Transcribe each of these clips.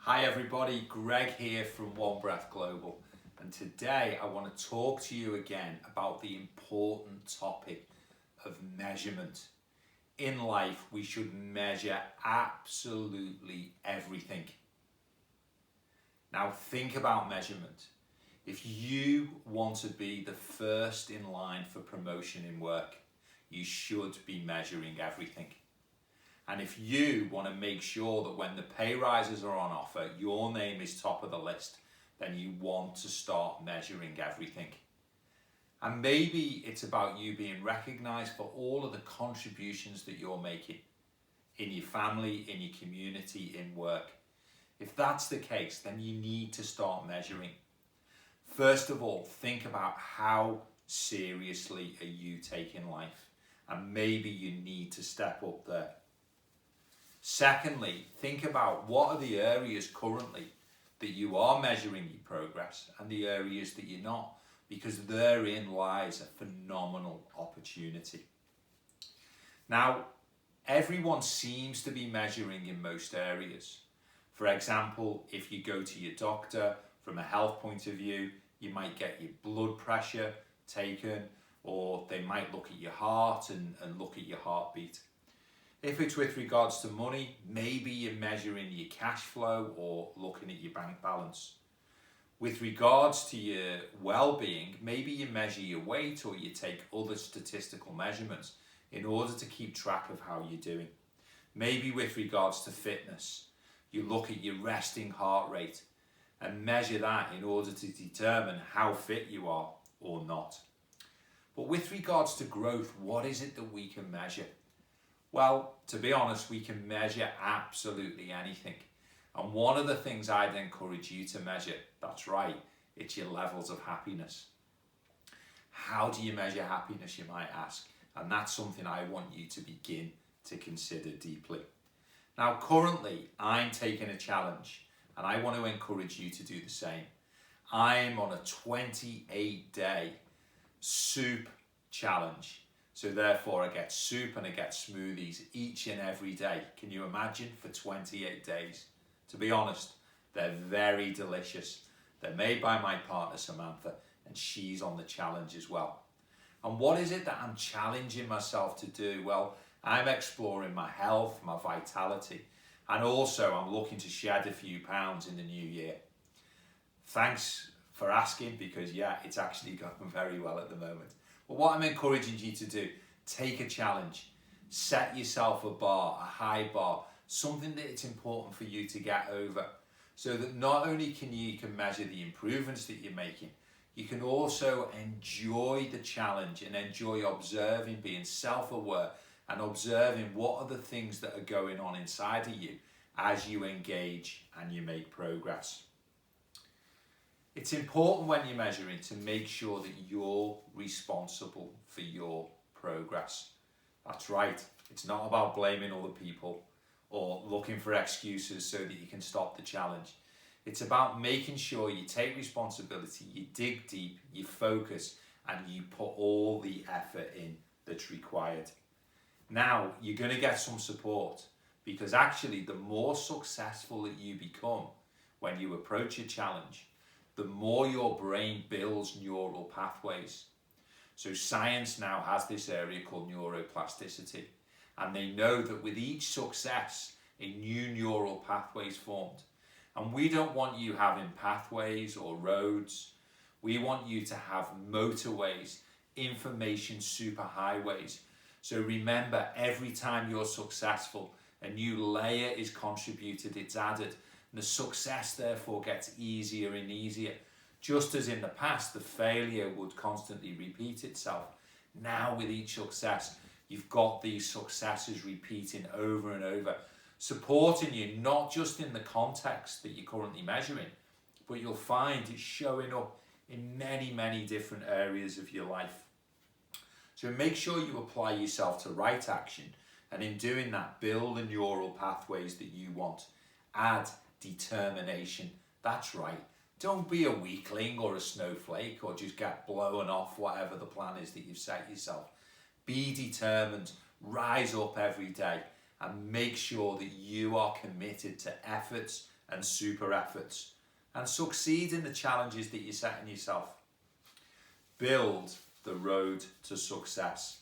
Hi everybody, Greg here from One Breath Global, and today I want to talk to you again about the important topic of measurement. In life, we should measure absolutely everything. Now think about measurement. If you want to be the first in line for promotion in work, you should be measuring everything. And if you want to make sure that when the pay rises are on offer, your name is top of the list, then you want to start measuring everything. And maybe it's about you being recognized for all of the contributions that you're making in your family, in your community, in work. If that's the case, then you need to start measuring. First of all, think about how seriously are you taking life, and maybe you need to step up there. Secondly, think about what are the areas currently that you are measuring your progress and the areas that you're not, because therein lies a phenomenal opportunity. Now, everyone seems to be measuring in most areas. For example, if you go to your doctor from a health point of view, you might get your blood pressure taken, or they might look at your heart and look at your heartbeat. If it's with regards to money, maybe you're measuring your cash flow or looking at your bank balance. With regards to your well-being, maybe you measure your weight or you take other statistical measurements in order to keep track of how you're doing. Maybe with regards to fitness, you look at your resting heart rate and measure that in order to determine how fit you are or not. But with regards to growth, what is it that we can measure? Well, to be honest, we can measure absolutely anything. And one of the things I'd encourage you to measure, that's right, it's your levels of happiness. How do you measure happiness, you might ask? And that's something I want you to begin to consider deeply. Now, currently, I'm taking a challenge, and I want to encourage you to do the same. I'm on a 28-day soup challenge. So therefore I get soup and I get smoothies each and every day. Can you imagine, for 28 days? To be honest, they're very delicious. They're made by my partner Samantha, and she's on the challenge as well. And what is it that I'm challenging myself to do? Well, I'm exploring my health, my vitality, and also I'm looking to shed a few pounds in the new year. Thanks for asking, because yeah, it's actually going very well at the moment. But what I'm encouraging you to do, take a challenge, set yourself a bar, a high bar, something that it's important for you to get over, so that not only can you measure the improvements that you're making, you can also enjoy the challenge and enjoy observing, being self-aware and observing what are the things that are going on inside of you as you engage and you make progress. It's important when you're measuring to make sure that you're responsible for your progress. That's right, it's not about blaming other people or looking for excuses so that you can stop the challenge. It's about making sure you take responsibility, you dig deep, you focus, and you put all the effort in that's required. Now, you're going to get some support, because actually the more successful that you become when you approach a challenge, the more your brain builds neural pathways. So science now has this area called neuroplasticity, and they know that with each success, a new neural pathway is formed. And we don't want you having pathways or roads. We want you to have motorways, information superhighways. So remember, every time you're successful, a new layer is contributed, it's added. The success therefore gets easier and easier. Just as in the past, the failure would constantly repeat itself. Now with each success, you've got these successes repeating over and over, supporting you not just in the context that you're currently measuring, but you'll find it's showing up in many, many different areas of your life. So make sure you apply yourself to right action, and in doing that, build the neural pathways that you want. Add determination. That's right. Don't be a weakling or a snowflake or just get blown off whatever the plan is that you've set yourself. Be determined, rise up every day, and make sure that you are committed to efforts and super efforts and succeed in the challenges that you're setting yourself. Build the road to success.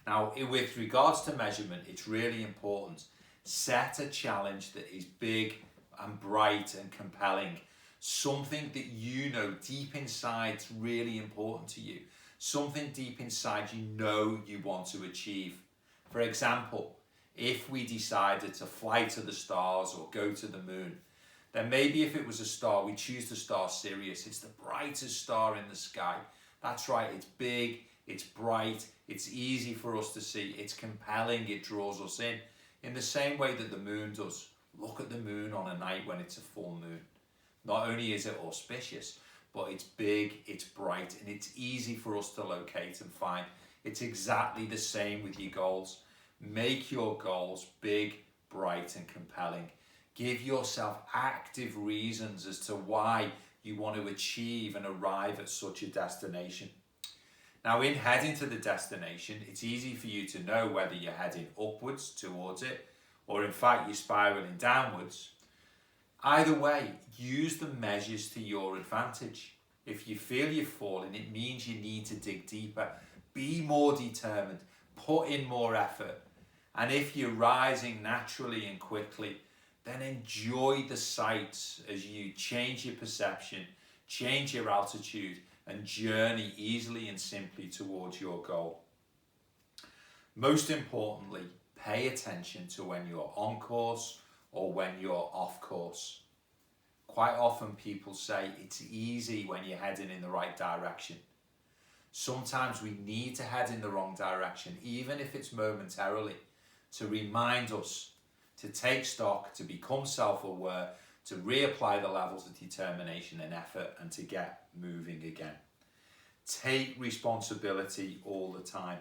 Now, with regards to measurement, it's really important. Set a challenge that is big and bright and compelling. Something that you know deep inside is really important to you. Something deep inside you know you want to achieve. For example, if we decided to fly to the stars or go to the moon, then maybe if it was a star, we choose the star Sirius. It's the brightest star in the sky. That's right, it's big, it's bright, it's easy for us to see, it's compelling, it draws us in the same way that the moon does. Look at the moon on a night when it's a full moon. Not only is it auspicious, but it's big, it's bright, and it's easy for us to locate and find. It's exactly the same with your goals. Make your goals big, bright, and compelling. Give yourself active reasons as to why you want to achieve and arrive at such a destination. Now, in heading to the destination, it's easy for you to know whether you're heading upwards towards it, or in fact you're spiraling downwards. Either way, use the measures to your advantage. If you feel you're falling, it means you need to dig deeper. Be more determined, put in more effort. And if you're rising naturally and quickly, then enjoy the sights as you change your perception, change your altitude, and journey easily and simply towards your goal. Most importantly, pay attention to when you're on course or when you're off course. Quite often people say it's easy when you're heading in the right direction. Sometimes we need to head in the wrong direction, even if it's momentarily, to remind us to take stock, to become self-aware, to reapply the levels of determination and effort, and to get moving again. Take responsibility all the time.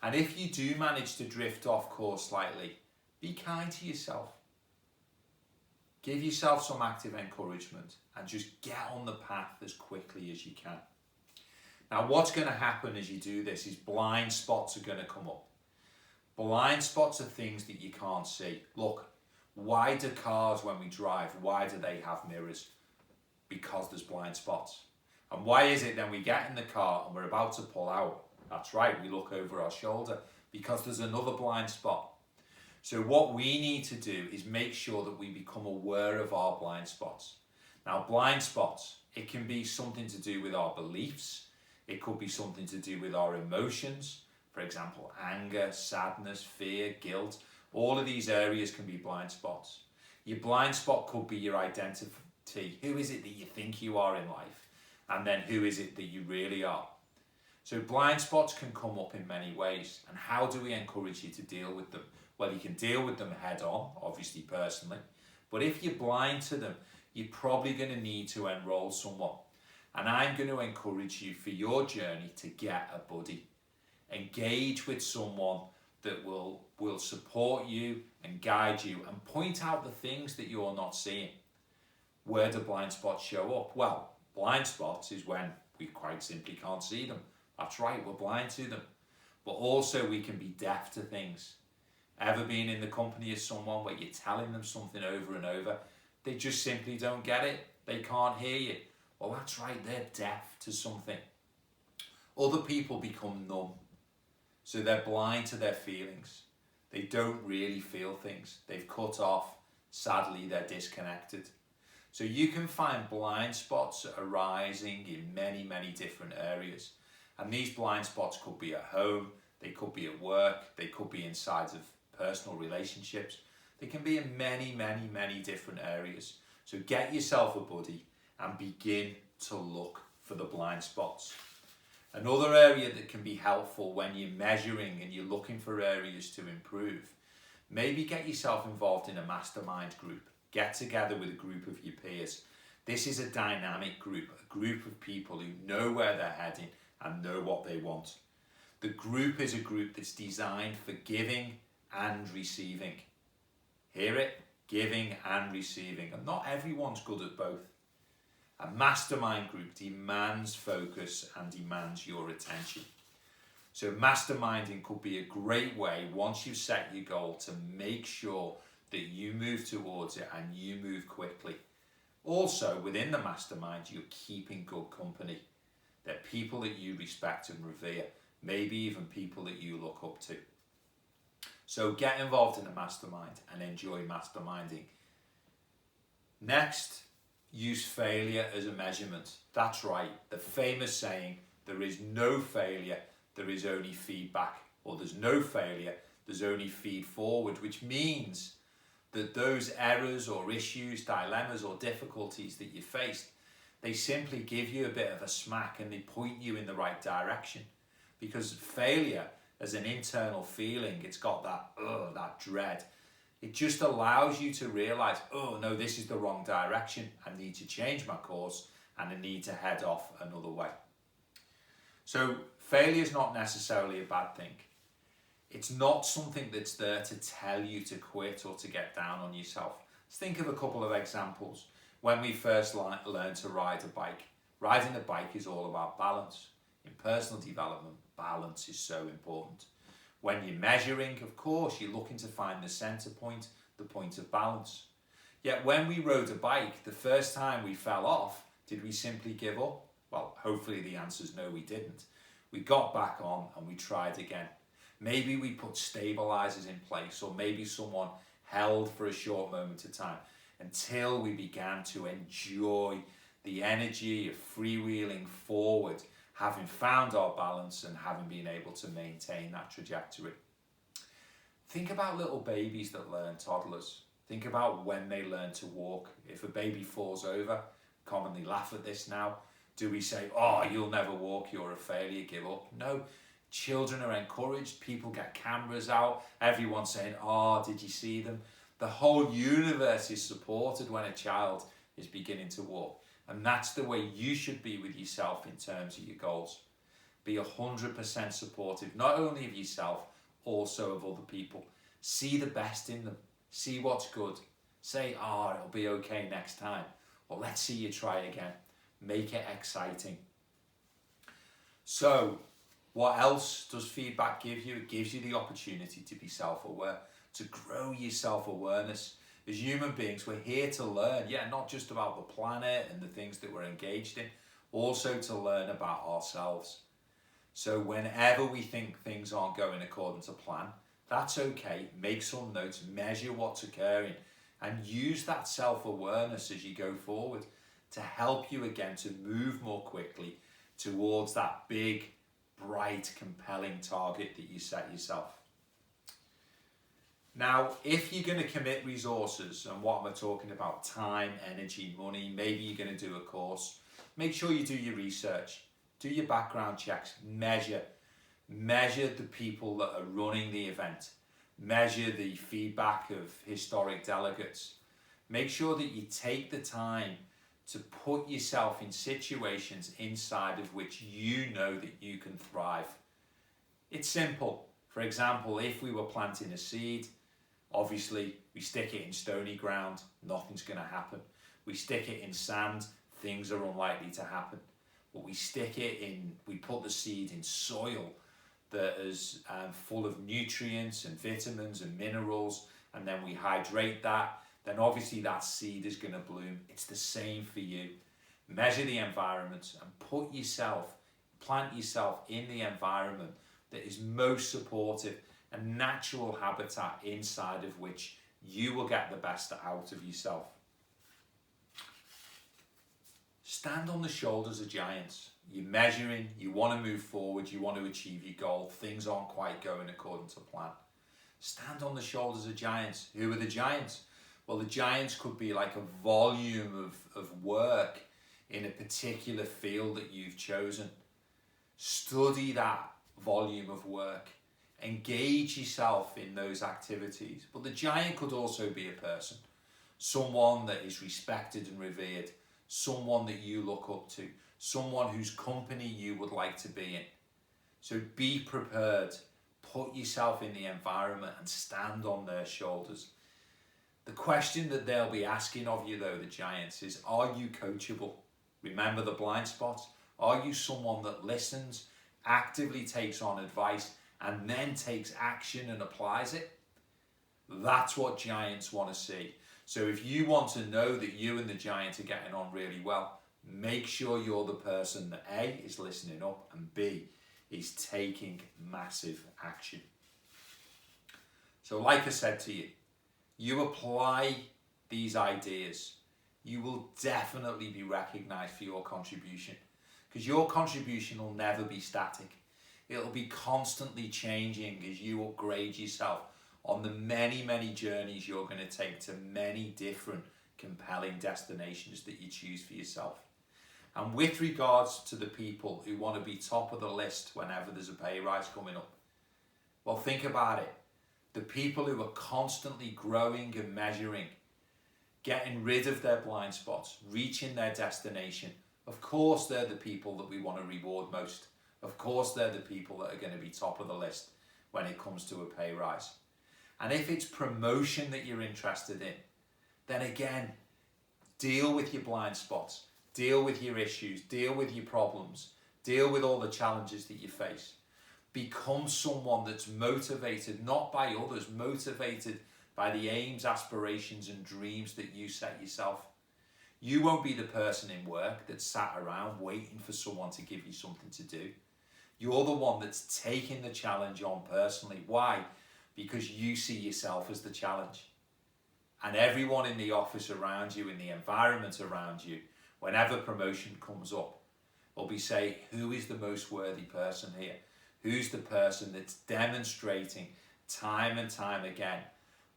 And if you do manage to drift off course slightly, be kind to yourself. Give yourself some active encouragement and just get on the path as quickly as you can. Now, what's going to happen as you do this is blind spots are going to come up. Blind spots are things that you can't see. Look, why do cars, when we drive, why do they have mirrors? Because there's blind spots. And why is it then we get in the car and we're about to pull out? That's right, we look over our shoulder because there's another blind spot. So what we need to do is make sure that we become aware of our blind spots. Now, blind spots, it can be something to do with our beliefs. It could be something to do with our emotions. For example, anger, sadness, fear, guilt. All of these areas can be blind spots. Your blind spot could be your identity. Who is it that you think you are in life? And then who is it that you really are? So blind spots can come up in many ways. And how do we encourage you to deal with them? Well, you can deal with them head on, obviously personally. But if you're blind to them, you're probably going to need to enroll someone. And I'm going to encourage you for your journey to get a buddy. Engage with someone that will support you and guide you and point out the things that you're not seeing. Where do blind spots show up? Well, blind spots is when we quite simply can't see them. That's right, we're blind to them. But also we can be deaf to things. Ever been in the company of someone where you're telling them something over and over, they just simply don't get it, they can't hear you? Well, that's right, they're deaf to something. Other people become numb. So they're blind to their feelings. They don't really feel things. They've cut off. Sadly, they're disconnected. So you can find blind spots arising in many, many different areas. And these blind spots could be at home, they could be at work, they could be inside of personal relationships. They can be in many, many, many different areas. So get yourself a buddy and begin to look for the blind spots. Another area that can be helpful when you're measuring and you're looking for areas to improve, maybe get yourself involved in a mastermind group. Get together with a group of your peers. This is a dynamic group, a group of people who know where they're heading and know what they want. The group is a group that's designed for giving and receiving. Hear it? Giving and receiving. And not everyone's good at both. A mastermind group demands focus and demands your attention. So masterminding could be a great way, once you've set your goal, to make sure that you move towards it and you move quickly. Also, within the mastermind, you're keeping good company. They're people that you respect and revere, maybe even people that you look up to. So get involved in the mastermind and enjoy masterminding. Next, use failure as a measurement. That's right, the famous saying, there is no failure, there is only feedback. Or there's no failure, there's only feed forward, which means that those errors or issues, dilemmas or difficulties that you faced, they simply give you a bit of a smack and they point you in the right direction. Because failure as an internal feeling, it's got that dread. It just allows you to realize, oh no, this is the wrong direction. I need to change my course and I need to head off another way. So failure is not necessarily a bad thing. It's not something that's there to tell you to quit or to get down on yourself. Let's think of a couple of examples. When we first learned to ride a bike, riding a bike is all about balance. In personal development, balance is so important. When you're measuring, of course, you're looking to find the center point, the point of balance. Yet when we rode a bike, the first time we fell off, did we simply give up? Well, hopefully the answer is no, we didn't. We got back on and we tried again. Maybe we put stabilizers in place, or maybe someone held for a short moment of time until we began to enjoy the energy of freewheeling forward, having found our balance and having been able to maintain that trajectory. Think about little babies that learn, toddlers. Think about when they learn to walk. If a baby falls over, commonly laugh at this now. Do we say, oh, you'll never walk, you're a failure, give up? No. Children are encouraged, people get cameras out, everyone's saying, oh, did you see them? The whole universe is supported when a child is beginning to walk. And that's the way you should be with yourself in terms of your goals. Be 100% supportive, not only of yourself, also of other people. See the best in them. See what's good. Say, oh, it'll be okay next time. Or let's see you try again. Make it exciting. So, what else does feedback give you? It gives you the opportunity to be self-aware, to grow your self-awareness. As human beings, we're here to learn, not just about the planet and the things that we're engaged in, also to learn about ourselves. So whenever we think things aren't going according to plan, that's okay. Make some notes, measure what's occurring, and use that self-awareness as you go forward to help you again to move more quickly towards that big, bright, compelling target that you set yourself. Now, if you're going to commit resources, and what am I talking about? Time, energy, money, maybe you're going to do a course, make sure you do your research, do your background checks, measure the people that are running the event, measure the feedback of historic delegates. Make sure that you take the time to put yourself in situations inside of which you know that you can thrive. It's simple. For example, if we were planting a seed, obviously we stick it in stony ground, nothing's going to happen. We stick it in sand, things are unlikely to happen. But we put the seed in soil that is full of nutrients and vitamins and minerals, and then we hydrate that, then obviously that seed is going to bloom. It's the same for you. Measure the environment and plant yourself in the environment that is most supportive, a natural habitat inside of which you will get the best out of yourself. Stand on the shoulders of giants. You're measuring, you want to move forward, you want to achieve your goal, things aren't quite going according to plan. Stand on the shoulders of giants. Who are the giants? Well, the giants could be like a volume of work in a particular field that you've chosen. Study that volume of work. Engage yourself in those activities. But the giant could also be a person. Someone that is respected and revered. Someone that you look up to. Someone whose company you would like to be in. So be prepared. Put yourself in the environment and stand on their shoulders. The question that they'll be asking of you, though, the giants, is, are you coachable? Remember the blind spots? Are you someone that listens, actively takes on advice, and then takes action and applies it? That's what giants want to see. So if you want to know that you and the giant are getting on really well, make sure you're the person that A, is listening up, and B, is taking massive action. So like I said to you, you apply these ideas, you will definitely be recognized for your contribution, because your contribution will never be static. It'll be constantly changing as you upgrade yourself on the many, many journeys you're going to take to many different compelling destinations that you choose for yourself. And with regards to the people who want to be top of the list whenever there's a pay rise coming up, well, think about it. The people who are constantly growing and measuring, getting rid of their blind spots, reaching their destination, of course they're the people that we want to reward most. Of course they're the people that are going to be top of the list when it comes to a pay rise. And if it's promotion that you're interested in, then again, deal with your blind spots, deal with your issues, deal with your problems, deal with all the challenges that you face. Become someone that's motivated, not by others, motivated by the aims, aspirations and dreams that you set yourself. You won't be the person in work that's sat around waiting for someone to give you something to do. You're the one that's taking the challenge on personally. Why? Because you see yourself as the challenge. And everyone in the office around you, in the environment around you, whenever promotion comes up, will be saying, who is the most worthy person here? Who's the person that's demonstrating time and time again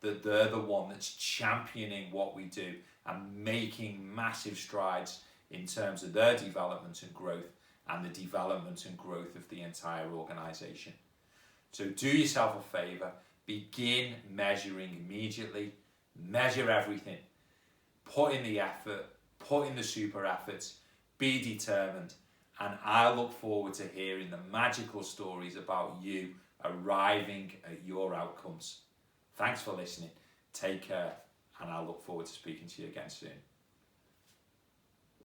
that they're the one that's championing what we do and making massive strides in terms of their development and growth and the development and growth of the entire organisation. So do yourself a favour, begin measuring immediately, measure everything, put in the effort, put in the super efforts, be determined, and I look forward to hearing the magical stories about you arriving at your outcomes. Thanks for listening, take care, and I look forward to speaking to you again soon.